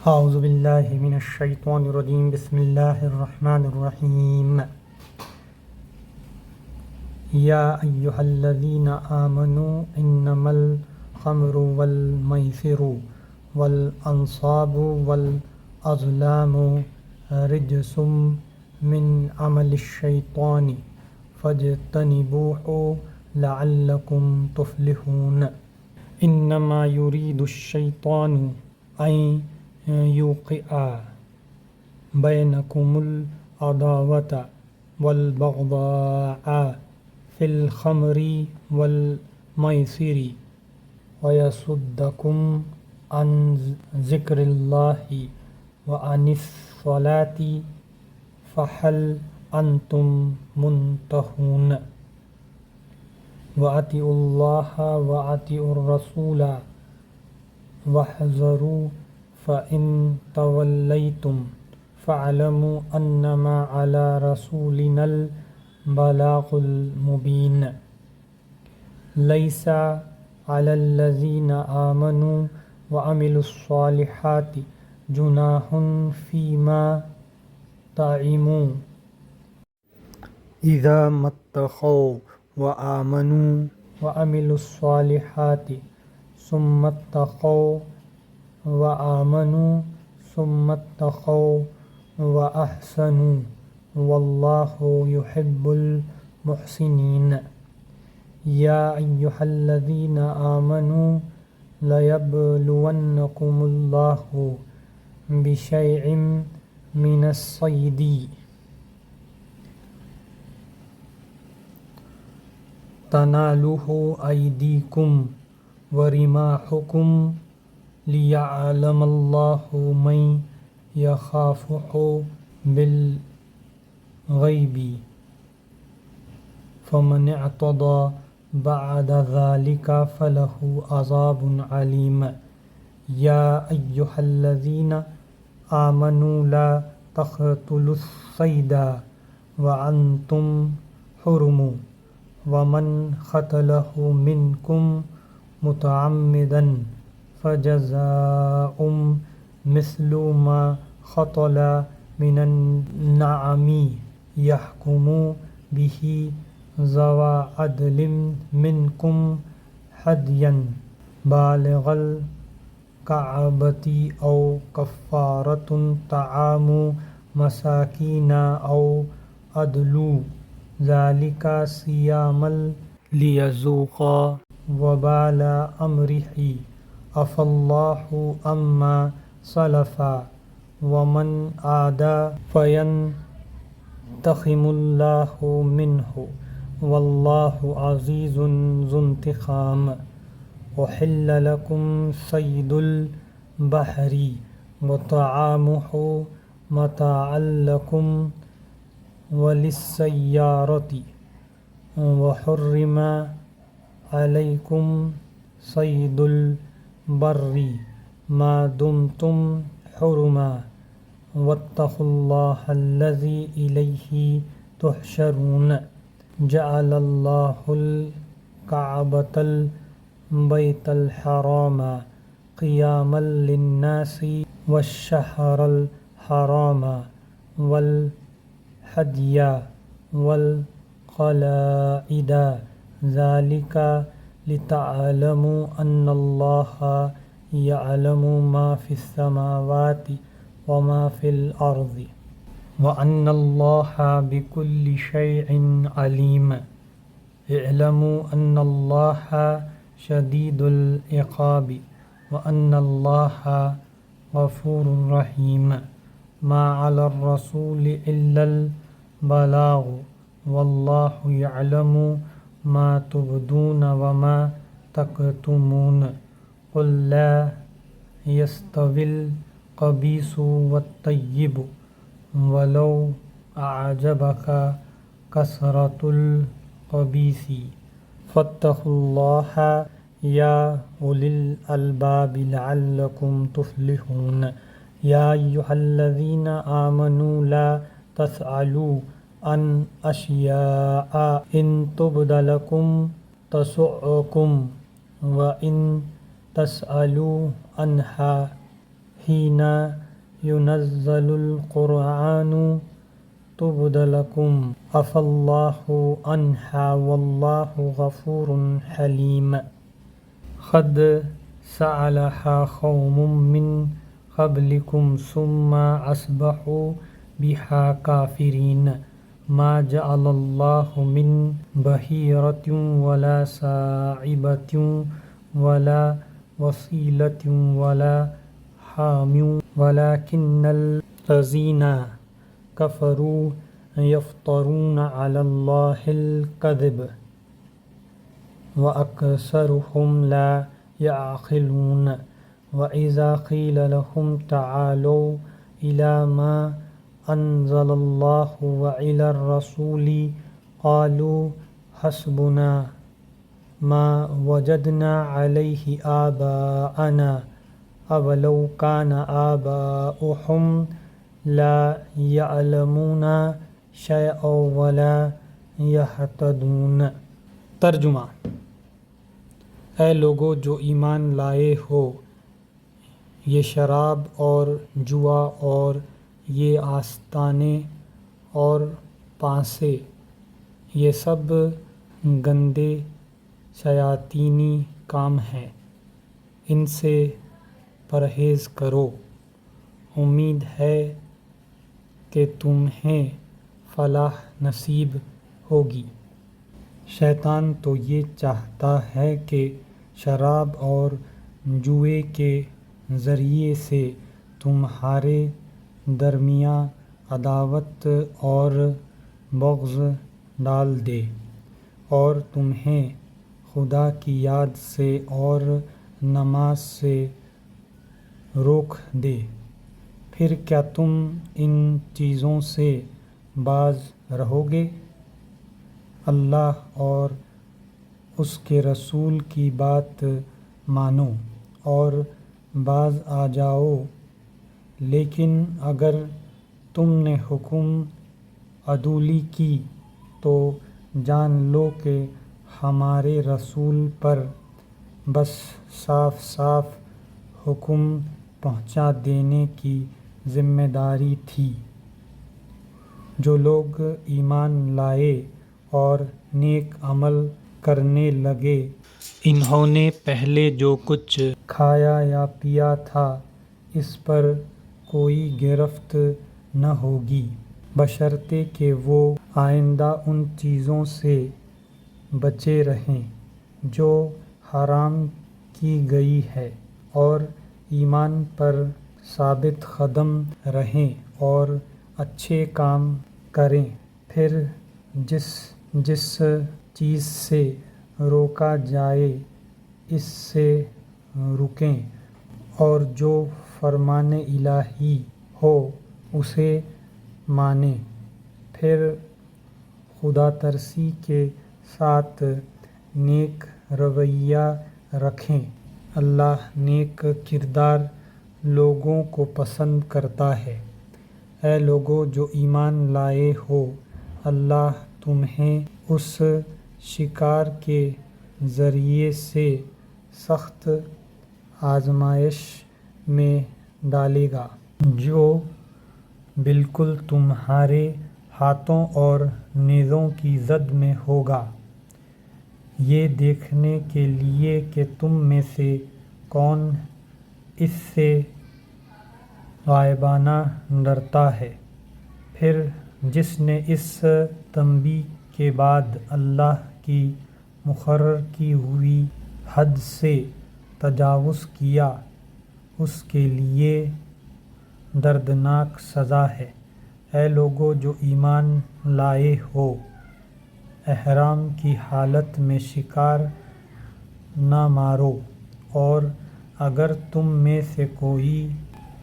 اعوذ باللہ من الشیطان الرجیم بسم اللہ الرحمن الرحیم یا ایہا الذین آمنوا انما الخمر والمیسر والانصاب والازلام رجس من عمل الشیطان فاجتنبوه لعلکم تفلحون انما یرید الشیطان ان یوقع بینکم العداوة والبغضاء فی الخمر والمیسر ویصدکم عن ذکر اللہ وعن الصلاة فہل انتم منتہون وَأَطِیعُوا اللَّهَ وَأَطِیعُوا الرَّسُولَ وَاحْذَرُوا فَإِن تَوَلَّیْتُمْ فَاعْلَمُوا أَنَّمَا عَلَى رَسُولِنَا الْبَلَاغُ الْمُبِينُ لَيْسَ عَلَى الَّذِينَ آمَنُوا وَعَمِلُوا الصَّالِحَاتِ جُنَاحٌ فِيمَا طَعِمُوا إِذَا مَا اتَّقَوْا وَآمَنُوا وَعَمِلُوا الصَّالِحَاتِ ثُمَّ اتَّقَوْا وَآمَنُوا ثُمَّ اتَّقَوْا وَأَحْسَنُوا وَاللَّهُ يُحِبُّ الْمُحْسِنِينَ یا ایہا الذین آمنوا لَیَبْلُوَنَّکُمُ اللَّهُ بِشَیْءٍ مِّنَ الصَّیْدِ تَنَالُهُ أَیْدِیکُمْ وَرِمَاحُکُمْ لِیَعْلَمَ اللَّهُ مَن یَخَافُهُ بِالْغَیْبِ فَمَنِ اعْتَدَىٰ بَعْدَ ذَلِکَ فَلَهُ عَذَابٌ عَلِیمٌ یا ایہا الذین آمنوا لا تقتلوا الصید وانتم حرم ومن قتلہ منکم متعمدا فجزاء مثل ما قتل من النعم یحکم بہ ذوی عدل منکم ہدیا بالغ الکعبۃ او کفارۃ طعام مساکین او عدل ذلک صیاما لیذوق وبال امرہ عفا اللہ عما سلف ومن عاد فینتقم اللہ منہ واللہ عزیز ذو انتقام احل لکم صید البحر وطعامہ متاعا لکم وللسیارۃ وحرم علیکم صید البر ما دمتم حرما واتقوا اللہ الذی الیہ تحشرون جعل اللہ الکعبۃ البیت الحرام قیاما للناس والشہر الحرام والحدی والقلائد ذلک لتعلموا ان اللہ یعلم ما فی السماوات وما فی الارض وَأَنَّ اللَّهَ بِكُلِّ شَيْءٍ عَلِيمٌ اعْلَمُوا أَنَّ اللَّهَ شَدِيدُ الْعِقَابِ وَأَنَّ اللَّهَ غَفُورٌ رَحِيمٌ مَا عَلَى الرَّسُولِ إِلَّا الْبَلَاغُ وَاللَّهُ يَعْلَمُ مَا تُبْدُونَ وَمَا تَكْتُمُونَ قُل لَّا يَسْتَوِي الْخَبِيثُ وَالطَّيِّبُ وَلَوْ أَعْجَبَكَ كَثْرَةُ الْخَبِيثِ فَاتَّقُوا اللَّهَ يَا أُولِي الْأَلْبَابِ لَعَلَّكُمْ تُفْلِحُونَ یا ایہا الذین آمنوا لا تسألوا عن اشیاء ان تبد لکم تسؤکم وَإِن تَسْأَلُوا عَنْهَا حين ينزل القرآن تبد لكم عفى الله عنها والله غفور حليم قد سألها قوم من قبلكم ثم أصبحوا بها كافرين ما جعل الله من بحيرة ولا سائبة ولا وصيلة ولا حام ولكن الذين كفروا يفترون على الله الكذب وأكثرهم لا يعقلون وإذا قيل لهم تعالوا إلى ما أنزل الله وإلى الرسول قالوا حسبنا ما وجدنا عليه آباءنا أولو كان آباؤهم لا يعلمون شيئا ولا يهتدون۔ ترجمہ: اے لوگو جو ایمان لائے ہو، یہ شراب اور جوا اور یہ آستانے اور پانسے، یہ سب گندے شیاطینی کام ہیں، ان سے پرہیز کرو، امید ہے کہ تمہیں فلاح نصیب ہوگی۔ شیطان تو یہ چاہتا ہے کہ شراب اور جوئے کے ذریعے سے تمہارے درمیان عداوت اور بغض ڈال دے اور تمہیں خدا کی یاد سے اور نماز سے روک دے، پھر کیا تم ان چیزوں سے باز رہو گے؟ اللہ اور اس کے رسول کی بات مانو اور باز آ جاؤ، لیکن اگر تم نے حکم عدولی کی تو جان لو کہ ہمارے رسول پر بس صاف صاف حکم پہنچا دینے کی ذمہ داری تھی۔ جو لوگ ایمان لائے اور نیک عمل کرنے لگے، انہوں نے پہلے جو کچھ کھایا یا پیا تھا اس پر کوئی گرفت نہ ہوگی، بشرطے کہ وہ آئندہ ان چیزوں سے بچے رہیں جو حرام کی گئی ہے، اور ایمان پر ثابت قدم رہیں اور اچھے کام کریں، پھر جس چیز سے روکا جائے اس سے رکیں، اور جو فرمان الہی ہو اسے مانیں، پھر خدا ترسی کے ساتھ نیک رویہ رکھیں۔ اللہ نیک کردار لوگوں کو پسند کرتا ہے۔ اے لوگو جو ایمان لائے ہو، اللہ تمہیں اس شکار کے ذریعے سے سخت آزمائش میں ڈالے گا جو بالکل تمہارے ہاتھوں اور نیزوں کی زد میں ہوگا، یہ دیکھنے کے لیے کہ تم میں سے کون اس سے غائبانہ ڈرتا ہے۔ پھر جس نے اس تنبیہ کے بعد اللہ کی مقرر کی ہوئی حد سے تجاوز کیا، اس کے لیے دردناک سزا ہے۔ اے لوگو جو ایمان لائے ہو، احرام کی حالت میں شکار نہ مارو، اور اگر تم میں سے کوئی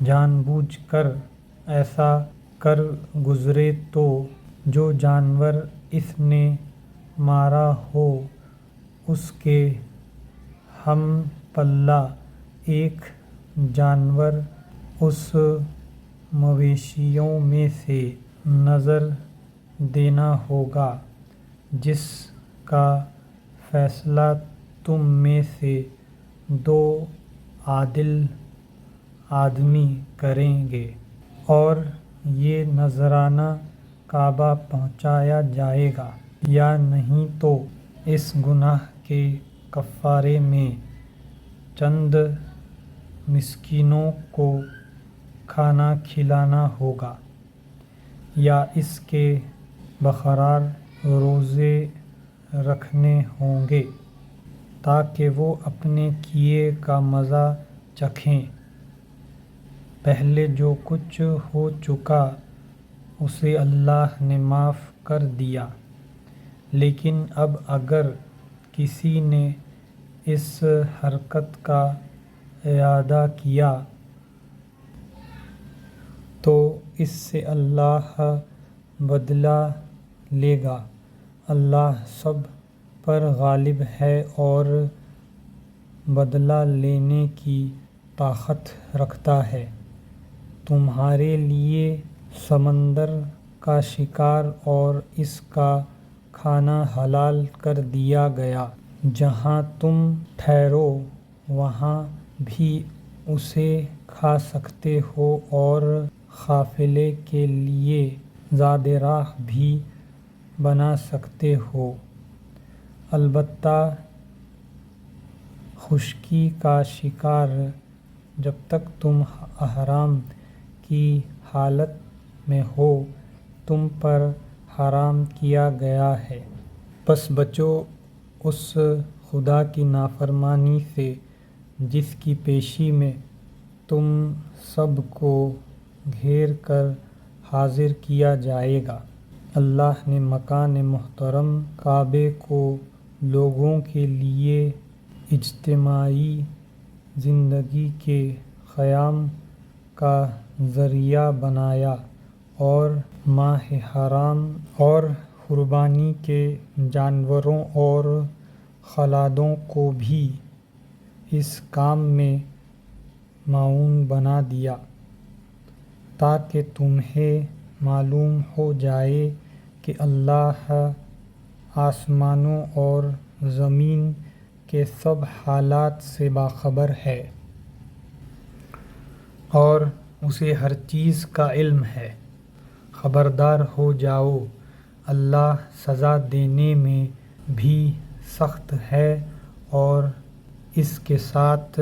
جان بوجھ کر ایسا کر گزرے تو جو جانور اس نے مارا ہو اس کے ہم پلہ ایک جانور اس مویشیوں میں سے نذر دینا ہوگا جس کا فیصلہ تم میں سے دو عادل آدمی کریں گے، اور یہ نذرانہ کعبہ پہنچایا جائے گا، یا نہیں تو اس گناہ کے کفارے میں چند مسکینوں کو کھانا کھلانا ہوگا، یا اس کے برقرار روزے رکھنے ہوں گے تاکہ وہ اپنے کیے کا مزہ چکھیں۔ پہلے جو کچھ ہو چکا اسے اللہ نے معاف کر دیا، لیکن اب اگر کسی نے اس حرکت کا اعادہ کیا تو اس سے اللہ بدلہ لے گا۔ اللہ سب پر غالب ہے اور بدلہ لینے کی طاقت رکھتا ہے۔ تمہارے لیے سمندر کا شکار اور اس کا کھانا حلال کر دیا گیا، جہاں تم ٹھہرو وہاں بھی اسے کھا سکتے ہو اور قافلے کے لیے زاد راہ بھی بنا سکتے ہو۔ البتہ خشکی کا شکار جب تک تم احرام کی حالت میں ہو تم پر حرام کیا گیا ہے، پس بچو اس خدا کی نافرمانی سے جس کی پیشی میں تم سب کو گھیر کر حاضر کیا جائے گا۔ اللہ نے مکان محترم کعبے کو لوگوں کے لیے اجتماعی زندگی کے قیام کا ذریعہ بنایا، اور ماہ حرام اور قربانی کے جانوروں اور قلادوں کو بھی اس کام میں معاون بنا دیا، تاکہ تمہیں معلوم ہو جائے کہ اللہ آسمانوں اور زمین کے سب حالات سے باخبر ہے، اور اسے ہر چیز کا علم ہے۔ خبردار ہو جاؤ، اللہ سزا دینے میں بھی سخت ہے اور اس کے ساتھ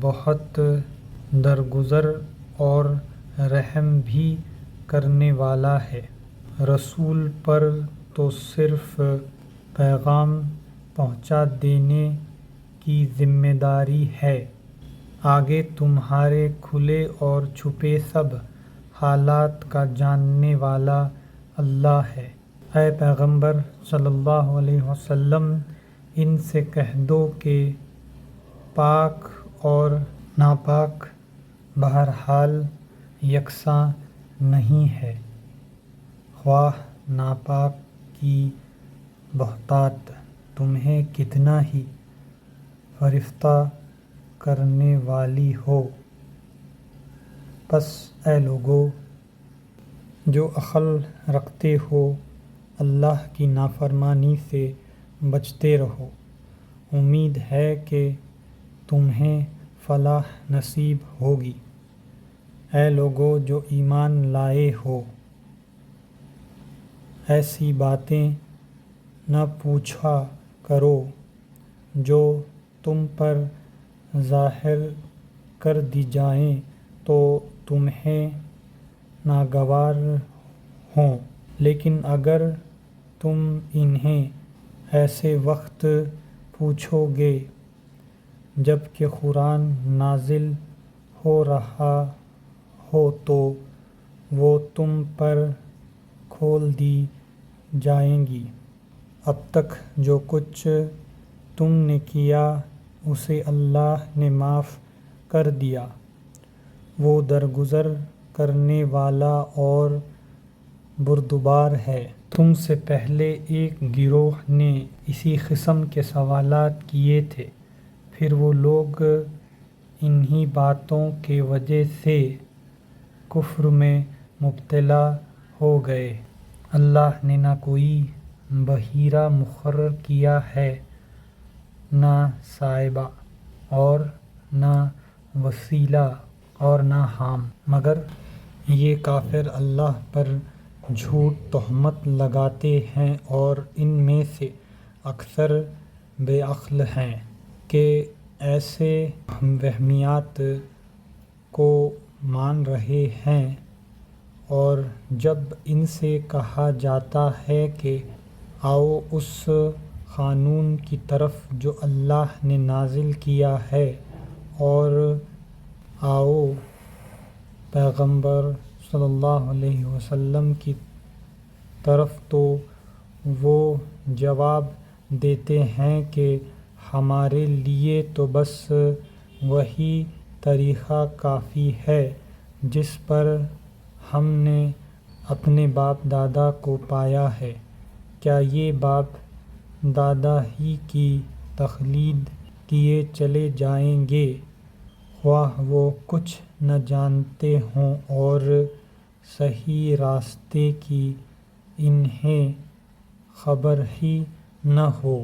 بہت درگزر اور رحم بھی کرنے والا ہے۔ رسول پر تو صرف پیغام پہنچا دینے کی ذمہ داری ہے، آگے تمہارے کھلے اور چھپے سب حالات کا جاننے والا اللہ ہے۔ اے پیغمبر صلی اللہ علیہ وسلم، ان سے کہہ دو کہ پاک اور ناپاک بہرحال یکساں نہیں ہے، خواہ ناپاک کی بہتات تمہیں کتنا ہی فریفتہ کرنے والی ہو۔ پس اے لوگو جو عقل رکھتے ہو، اللہ کی نافرمانی سے بچتے رہو، امید ہے کہ تمہیں فلاح نصیب ہوگی۔ اے لوگو جو ایمان لائے ہو، ایسی باتیں نہ پوچھا کرو جو تم پر ظاہر کر دی جائیں تو تمہیں ناگوار ہوں، لیکن اگر تم انہیں ایسے وقت پوچھو گے جب کہ قرآن نازل ہو رہا ہو تو وہ تم پر کھول دی جائیں گی۔ اب تک جو کچھ تم نے کیا اسے اللہ نے معاف کر دیا، وہ درگزر کرنے والا اور بردبار ہے۔ تم سے پہلے ایک گروہ نے اسی قسم کے سوالات کیے تھے، پھر وہ لوگ انہی باتوں کی وجہ سے کفر میں مبتلا ہو گئے۔ اللہ نے نہ کوئی بحیرہ مقرر کیا ہے، نہ سائبہ اور نہ وسیلہ، اور نہ حام، مگر یہ کافر اللہ پر جھوٹ تہمت لگاتے ہیں اور ان میں سے اکثر بے عقل ہیں کہ ایسے وہمیات کو مان رہے ہیں، اور جب ان سے کہا جاتا ہے کہ آؤ اس قانون کی طرف جو اللہ نے نازل کیا ہے، اور آؤ پیغمبر صلی اللہ علیہ وسلم کی طرف، تو وہ جواب دیتے ہیں کہ ہمارے لیے تو بس وہی طریقہ کافی ہے جس پر ہم نے اپنے باپ دادا کو پایا ہے، کیا یہ باپ دادا ہی کی تقلید کیے چلے جائیں گے، خواہ وہ کچھ نہ جانتے ہوں اور صحیح راستے کی انہیں خبر ہی نہ ہو۔